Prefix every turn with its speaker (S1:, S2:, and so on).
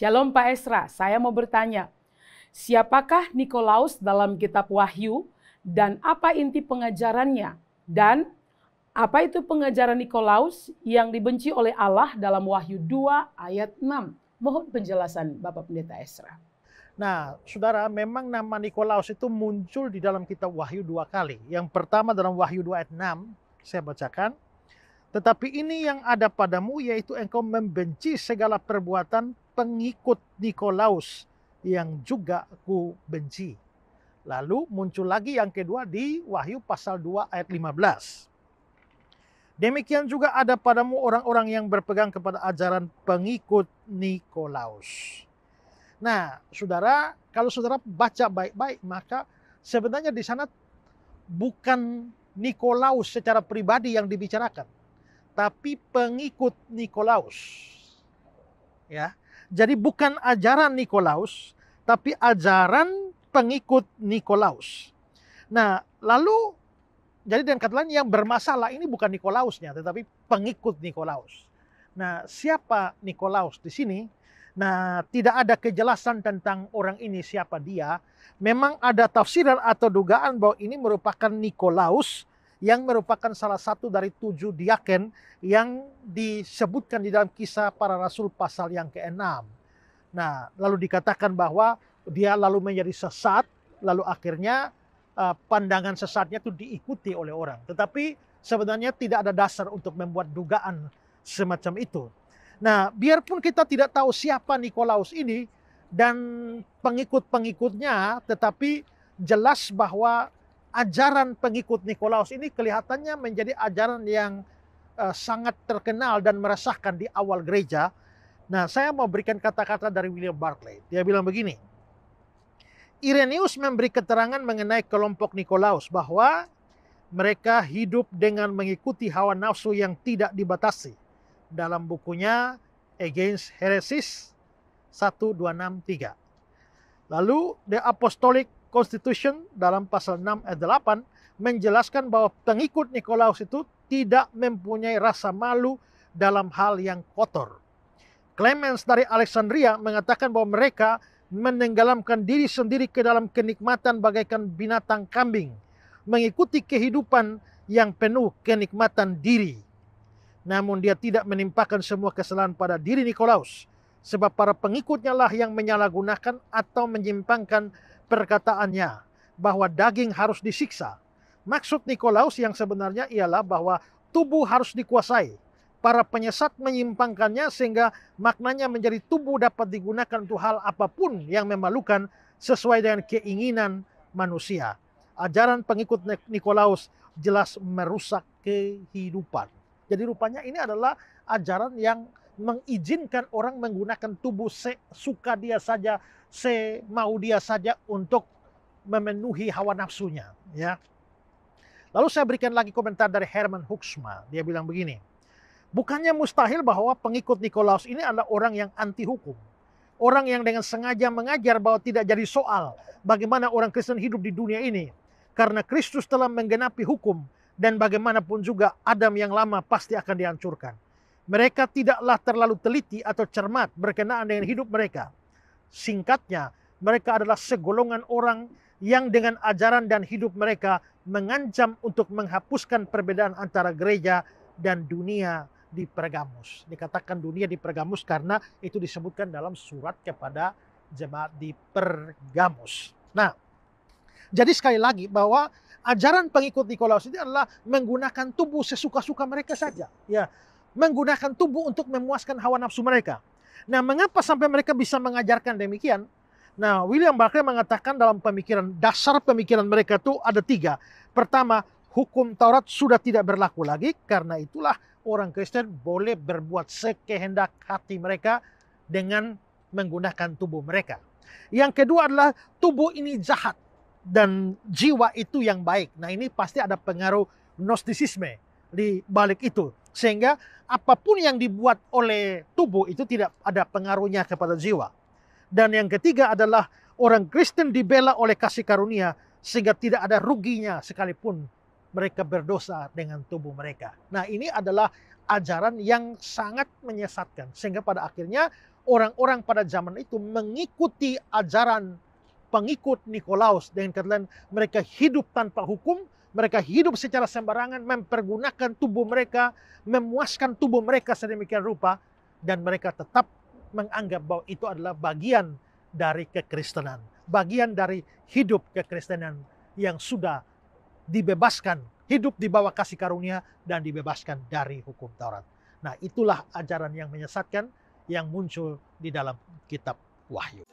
S1: Shalom Pak Esra, saya mau bertanya, siapakah Nikolaus dalam kitab Wahyu dan apa inti pengajarannya? Dan apa itu pengajaran Nikolaus yang dibenci oleh Allah dalam Wahyu 2 ayat 6? Mohon penjelasan Bapak Pendeta Esra.
S2: Nah, saudara, memang nama Nikolaus itu muncul di dalam kitab Wahyu 2 kali. Yang pertama dalam Wahyu 2 ayat 6, saya bacakan. Tetapi ini yang ada padamu, yaitu engkau membenci segala perbuatan pengikut Nikolaus yang juga ku benci. Lalu muncul lagi yang kedua di Wahyu pasal 2 ayat 15. Demikian juga ada padamu orang-orang yang berpegang kepada ajaran pengikut Nikolaus. Nah, saudara, kalau saudara baca baik-baik, maka sebenarnya di sana bukan Nikolaus secara pribadi yang dibicarakan, tapi pengikut Nikolaus. Ya. Jadi bukan ajaran Nikolaus, tapi ajaran pengikut Nikolaus. Nah, lalu jadi dengan kata lain yang bermasalah ini bukan Nikolausnya, tetapi pengikut Nikolaus. Nah, siapa Nikolaus di sini? Nah, tidak ada kejelasan tentang orang ini siapa dia. Memang ada tafsiran atau dugaan bahwa ini merupakan Nikolaus yang merupakan salah satu dari 7 diaken yang disebutkan di dalam Kisah Para Rasul pasal yang ke-6. Nah, lalu dikatakan bahwa dia lalu menjadi sesat, lalu akhirnya pandangan sesatnya itu diikuti oleh orang. Tetapi sebenarnya tidak ada dasar untuk membuat dugaan semacam itu. Nah, biarpun kita tidak tahu siapa Nikolaus ini dan pengikut-pengikutnya, tetapi jelas bahwa ajaran pengikut Nikolaus ini kelihatannya menjadi ajaran yang sangat terkenal dan meresahkan di awal gereja. Nah, saya mau berikan kata-kata dari William Barclay. Dia bilang begini, Irenaeus memberi keterangan mengenai kelompok Nikolaus bahwa mereka hidup dengan mengikuti hawa nafsu yang tidak dibatasi. Dalam bukunya Against Heresies 1263. Lalu The Apostolic Constitution dalam pasal 6 ayat 8 menjelaskan bahwa pengikut Nikolaus itu tidak mempunyai rasa malu dalam hal yang kotor. Clemens dari Alexandria mengatakan bahwa mereka menenggelamkan diri sendiri ke dalam kenikmatan bagaikan binatang kambing, mengikuti kehidupan yang penuh kenikmatan diri. Namun dia tidak menimpakan semua kesalahan pada diri Nikolaus, sebab para pengikutnya lah yang menyalahgunakan atau menyimpangkan perkataannya bahwa daging harus disiksa. Maksud Nikolaus yang sebenarnya ialah bahwa tubuh harus dikuasai. Para penyesat menyimpangkannya sehingga maknanya menjadi tubuh dapat digunakan untuk hal apapun yang memalukan sesuai dengan keinginan manusia. Ajaran pengikut Nikolaus jelas merusak kehidupan. Jadi rupanya ini adalah ajaran yang mengizinkan orang menggunakan tubuh sesuka dia saja, semau dia saja untuk memenuhi hawa nafsunya. Ya. Lalu saya berikan lagi komentar dari Herman Hoeksma. Dia bilang begini, bukannya mustahil bahwa pengikut Nikolaus ini adalah orang yang anti hukum. Orang yang dengan sengaja mengajar bahwa tidak jadi soal bagaimana orang Kristen hidup di dunia ini. Karena Kristus telah menggenapi hukum dan bagaimanapun juga Adam yang lama pasti akan dihancurkan. Mereka tidaklah terlalu teliti atau cermat berkenaan dengan hidup mereka. Singkatnya, mereka adalah segolongan orang yang dengan ajaran dan hidup mereka mengancam untuk menghapuskan perbedaan antara gereja dan dunia di Pergamus. Dikatakan dunia di Pergamus karena itu disebutkan dalam surat kepada jemaat di Pergamus. Nah, jadi sekali lagi bahwa ajaran pengikut Nikolaus ini adalah menggunakan tubuh sesuka-suka mereka saja. Ya, menggunakan tubuh untuk memuaskan hawa nafsu mereka. Nah, mengapa sampai mereka bisa mengajarkan demikian? Nah, William Barclay mengatakan dalam pemikiran, dasar pemikiran mereka itu ada 3. Pertama, hukum Taurat sudah tidak berlaku lagi, karena itulah orang Kristen boleh berbuat sekehendak hati mereka dengan menggunakan tubuh mereka. Yang kedua adalah tubuh ini jahat dan jiwa itu yang baik. Nah, ini pasti ada pengaruh Gnostisisme di balik itu. Sehingga apapun yang dibuat oleh tubuh itu tidak ada pengaruhnya kepada jiwa. Dan yang ketiga adalah orang Kristen dibela oleh kasih karunia sehingga tidak ada ruginya sekalipun mereka berdosa dengan tubuh mereka. Nah, ini adalah ajaran yang sangat menyesatkan. Sehingga pada akhirnya orang-orang pada zaman itu mengikuti ajaran pengikut Nikolaus dengan kata mereka hidup tanpa hukum, mereka hidup secara sembarangan, mempergunakan tubuh mereka, memuaskan tubuh mereka sedemikian rupa, dan mereka tetap menganggap bahwa itu adalah bagian dari kekristenan, bagian dari hidup kekristenan yang sudah dibebaskan, hidup di bawah kasih karunia dan dibebaskan dari hukum Taurat. Nah, itulah ajaran yang menyesatkan yang muncul di dalam kitab Wahyu.